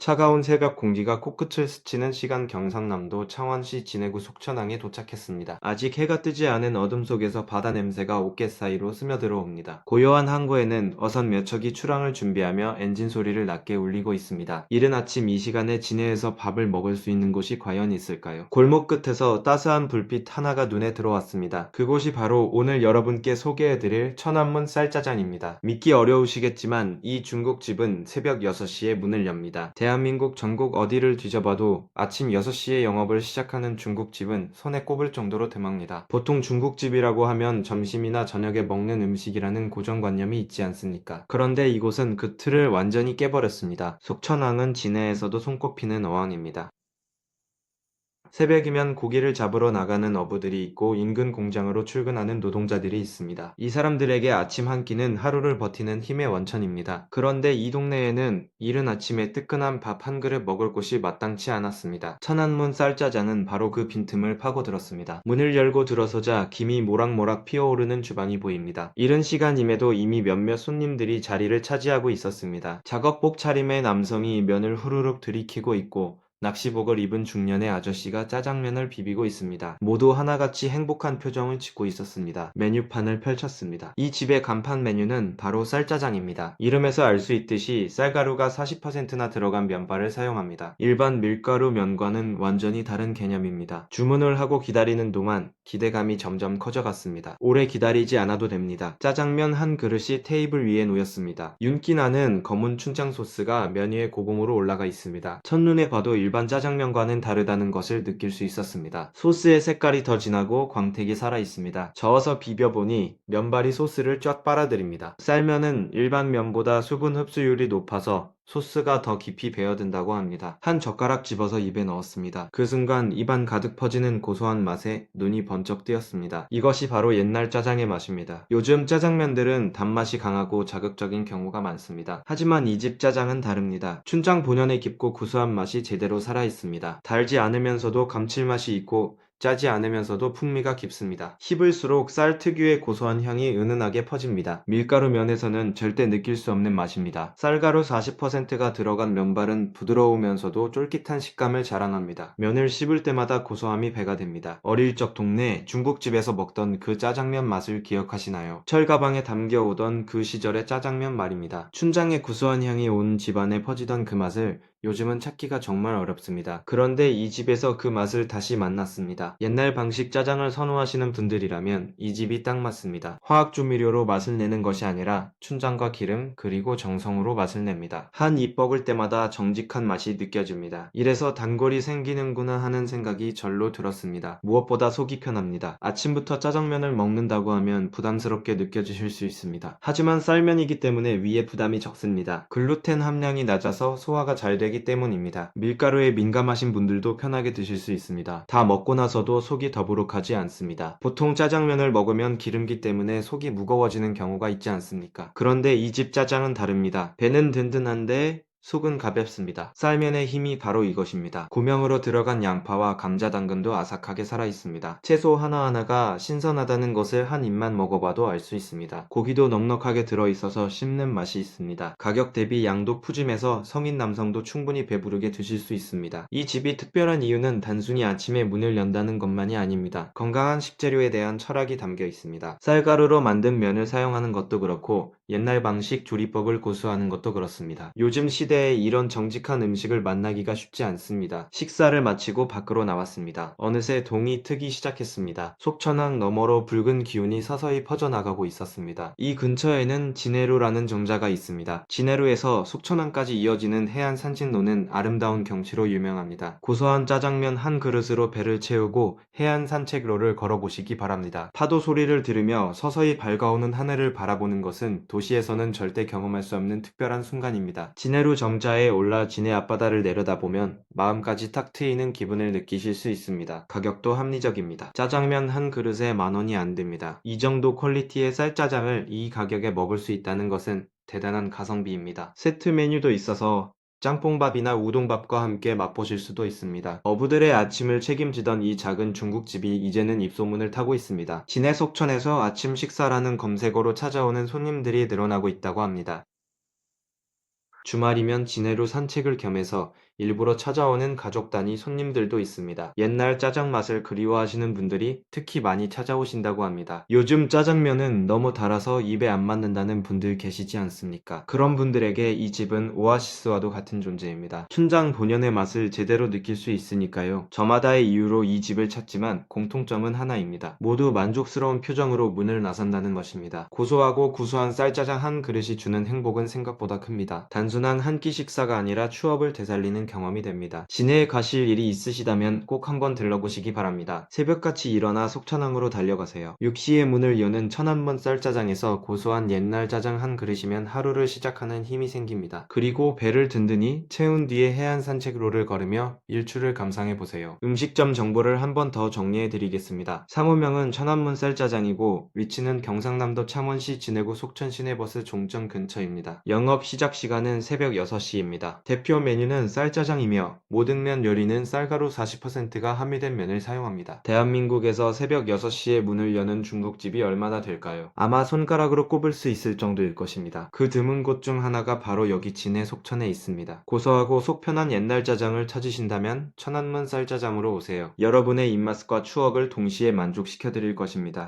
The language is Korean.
차가운 새벽 공기가 코끝을 스치는 시간 경상남도 창원시 진해구 속천항에 도착했습니다. 아직 해가 뜨지 않은 어둠 속에서 바다 냄새가 옷개 사이로 스며들어옵니다. 고요한 항구에는 어선 몇 척이 출항을 준비하며 엔진 소리를 낮게 울리고 있습니다. 이른 아침 이 시간에 진해에서 밥을 먹을 수 있는 곳이 과연 있을까요? 골목 끝에서 따스한 불빛 하나가 눈에 들어왔습니다. 그곳이 바로 오늘 여러분께 소개해드릴 천안문 쌀짜장입니다. 믿기 어려우시겠지만 이 중국집은 새벽 6시에 문을 엽니다. 대한민국 전국 어디를 뒤져봐도 아침 6시에 영업을 시작하는 중국집은 손에 꼽을 정도로 드뭅니다. 보통 중국집이라고 하면 점심이나 저녁에 먹는 음식이라는 고정관념이 있지 않습니까? 그런데 이곳은 그 틀을 완전히 깨버렸습니다. 속천항은 진해에서도 손꼽히는 어항입니다. 새벽이면 고기를 잡으러 나가는 어부들이 있고 인근 공장으로 출근하는 노동자들이 있습니다. 이 사람들에게 아침 한 끼는 하루를 버티는 힘의 원천입니다. 그런데 이 동네에는 이른 아침에 뜨끈한 밥 한 그릇 먹을 곳이 마땅치 않았습니다. 천안문 쌀짜장은 바로 그 빈틈을 파고들었습니다. 문을 열고 들어서자 김이 모락모락 피어오르는 주방이 보입니다. 이른 시간임에도 이미 몇몇 손님들이 자리를 차지하고 있었습니다. 작업복 차림의 남성이 면을 후루룩 들이키고 있고 낚시복을 입은 중년의 아저씨가 짜장면을 비비고 있습니다. 모두 하나같이 행복한 표정을 짓고 있었습니다. 메뉴판을 펼쳤습니다. 이 집의 간판 메뉴는 바로 쌀짜장입니다. 이름에서 알 수 있듯이 쌀가루가 40%나 들어간 면발을 사용합니다. 일반 밀가루 면과는 완전히 다른 개념입니다. 주문을 하고 기다리는 동안 기대감이 점점 커져갔습니다. 오래 기다리지 않아도 됩니다. 짜장면 한 그릇이 테이블 위에 놓였습니다. 윤기 나는 검은 춘장 소스가 면 위에 고공으로 올라가 있습니다. 첫눈에 봐도 일반 짜장면과는 다르다는 것을 느낄 수 있었습니다. 소스의 색깔이 더 진하고 광택이 살아있습니다. 저어서 비벼보니 면발이 소스를 쫙 빨아들입니다. 쌀면은 일반 면보다 수분 흡수율이 높아서 소스가 더 깊이 배어든다고 합니다. 한 젓가락 집어서 입에 넣었습니다. 그 순간 입안 가득 퍼지는 고소한 맛에 눈이 번쩍 뜨였습니다. 이것이 바로 옛날 짜장의 맛입니다. 요즘 짜장면들은 단맛이 강하고 자극적인 경우가 많습니다. 하지만 이 집 짜장은 다릅니다. 춘장 본연의 깊고 구수한 맛이 제대로 살아있습니다. 달지 않으면서도 감칠맛이 있고 짜지 않으면서도 풍미가 깊습니다. 씹을수록 쌀 특유의 고소한 향이 은은하게 퍼집니다. 밀가루 면에서는 절대 느낄 수 없는 맛입니다. 쌀가루 40%가 들어간 면발은 부드러우면서도 쫄깃한 식감을 자랑합니다. 면을 씹을 때마다 고소함이 배가 됩니다. 어릴 적 동네 중국집에서 먹던 그 짜장면 맛을 기억하시나요? 철가방에 담겨오던 그 시절의 짜장면 말입니다. 춘장의 구수한 향이 온 집안에 퍼지던 그 맛을 요즘은 찾기가 정말 어렵습니다. 그런데 이 집에서 그 맛을 다시 만났습니다. 옛날 방식 짜장을 선호하시는 분들이라면 이 집이 딱 맞습니다. 화학 조미료로 맛을 내는 것이 아니라 춘장과 기름 그리고 정성으로 맛을 냅니다. 한 입 먹을 때마다 정직한 맛이 느껴집니다. 이래서 단골이 생기는구나 하는 생각이 절로 들었습니다. 무엇보다 속이 편합니다. 아침부터 짜장면을 먹는다고 하면 부담스럽게 느껴지실 수 있습니다. 하지만 쌀면이기 때문에 위에 부담이 적습니다. 글루텐 함량이 낮아서 소화가 잘 되기 때문입니다. 밀가루에 민감하신 분들도 편하게 드실 수 있습니다. 다 먹고 나서도 속이 더부룩하지 않습니다. 보통 짜장면을 먹으면 기름기 때문에 속이 무거워지는 경우가 있지 않습니까? 그런데 이 집 짜장은 다릅니다. 배는 든든한데 속은 가볍습니다. 쌀면의 힘이 바로 이것입니다. 고명으로 들어간 양파와 감자 당근도 아삭하게 살아있습니다. 채소 하나하나가 신선하다는 것을 한 입만 먹어봐도 알 수 있습니다. 고기도 넉넉하게 들어있어서 씹는 맛이 있습니다. 가격 대비 양도 푸짐해서 성인 남성도 충분히 배부르게 드실 수 있습니다. 이 집이 특별한 이유는 단순히 아침에 문을 연다는 것만이 아닙니다. 건강한 식재료에 대한 철학이 담겨 있습니다. 쌀가루로 만든 면을 사용하는 것도 그렇고 옛날 방식 조리법을 고수하는 것도 그렇습니다. 요즘 시대에 이런 정직한 음식을 만나기가 쉽지 않습니다. 식사를 마치고 밖으로 나왔습니다. 어느새 동이 트기 시작했습니다. 속천항 너머로 붉은 기운이 서서히 퍼져나가고 있었습니다. 이 근처에는 진해루라는 정자가 있습니다. 진해루에서 속천항까지 이어지는 해안 산책로는 아름다운 경치로 유명합니다. 고소한 짜장면 한 그릇으로 배를 채우고 해안 산책로를 걸어보시기 바랍니다. 파도 소리를 들으며 서서히 밝아오는 하늘을 바라보는 것은 도시에서는 절대 경험할 수 없는 특별한 순간입니다. 진해루 정자에 올라 진해 앞바다를 내려다보면 마음까지 탁 트이는 기분을 느끼실 수 있습니다. 가격도 합리적입니다. 짜장면 한 그릇에 10,000원이 안 됩니다. 이 정도 퀄리티의 쌀짜장을 이 가격에 먹을 수 있다는 것은 대단한 가성비입니다. 세트 메뉴도 있어서 짬뽕밥이나 우동밥과 함께 맛보실 수도 있습니다. 어부들의 아침을 책임지던 이 작은 중국집이 이제는 입소문을 타고 있습니다. 진해 속천에서 아침 식사라는 검색어로 찾아오는 손님들이 늘어나고 있다고 합니다. 주말이면 진해로 산책을 겸해서 일부러 찾아오는 가족 단위 손님들도 있습니다. 옛날 짜장 맛을 그리워하시는 분들이 특히 많이 찾아오신다고 합니다. 요즘 짜장면은 너무 달아서 입에 안 맞는다는 분들 계시지 않습니까? 그런 분들에게 이 집은 오아시스와도 같은 존재입니다. 춘장 본연의 맛을 제대로 느낄 수 있으니까요. 저마다의 이유로 이 집을 찾지만 공통점은 하나입니다. 모두 만족스러운 표정으로 문을 나선다는 것입니다. 고소하고 구수한 쌀짜장 한 그릇이 주는 행복은 생각보다 큽니다. 단순한 한 끼 식사가 아니라 추억을 되살리는 경험이 됩니다. 진해에 가실 일이 있으시다면 꼭 한번 들러보시기 바랍니다. 새벽같이 일어나 속천항으로 달려가세요. 6시에 문을 여는 천안문 쌀짜장에서 고소한 옛날 짜장 한 그릇이면 하루를 시작하는 힘이 생깁니다. 그리고 배를 든든히 채운 뒤에 해안 산책로를 걸으며 일출을 감상해보세요. 음식점 정보를 한 번 더 정리해드리겠습니다. 상호명은 천안문 쌀짜장이고 위치는 경상남도 창원시 진해구 속천 시내버스 종점 근처입니다. 영업 시작 시간은 새벽 6시입니다. 대표 메뉴는 쌀짜장이며 모든 면 요리는 쌀가루 40%가 함유된 면을 사용합니다. 대한민국에서 새벽 6시에 문을 여는 중국집이 얼마나 될까요? 아마 손가락으로 꼽을 수 있을 정도일 것입니다. 그 드문 곳 중 하나가 바로 여기 진해 속천에 있습니다. 고소하고 속 편한 옛날 짜장을 찾으신다면 천안문 쌀짜장으로 오세요. 여러분의 입맛과 추억을 동시에 만족시켜드릴 것입니다.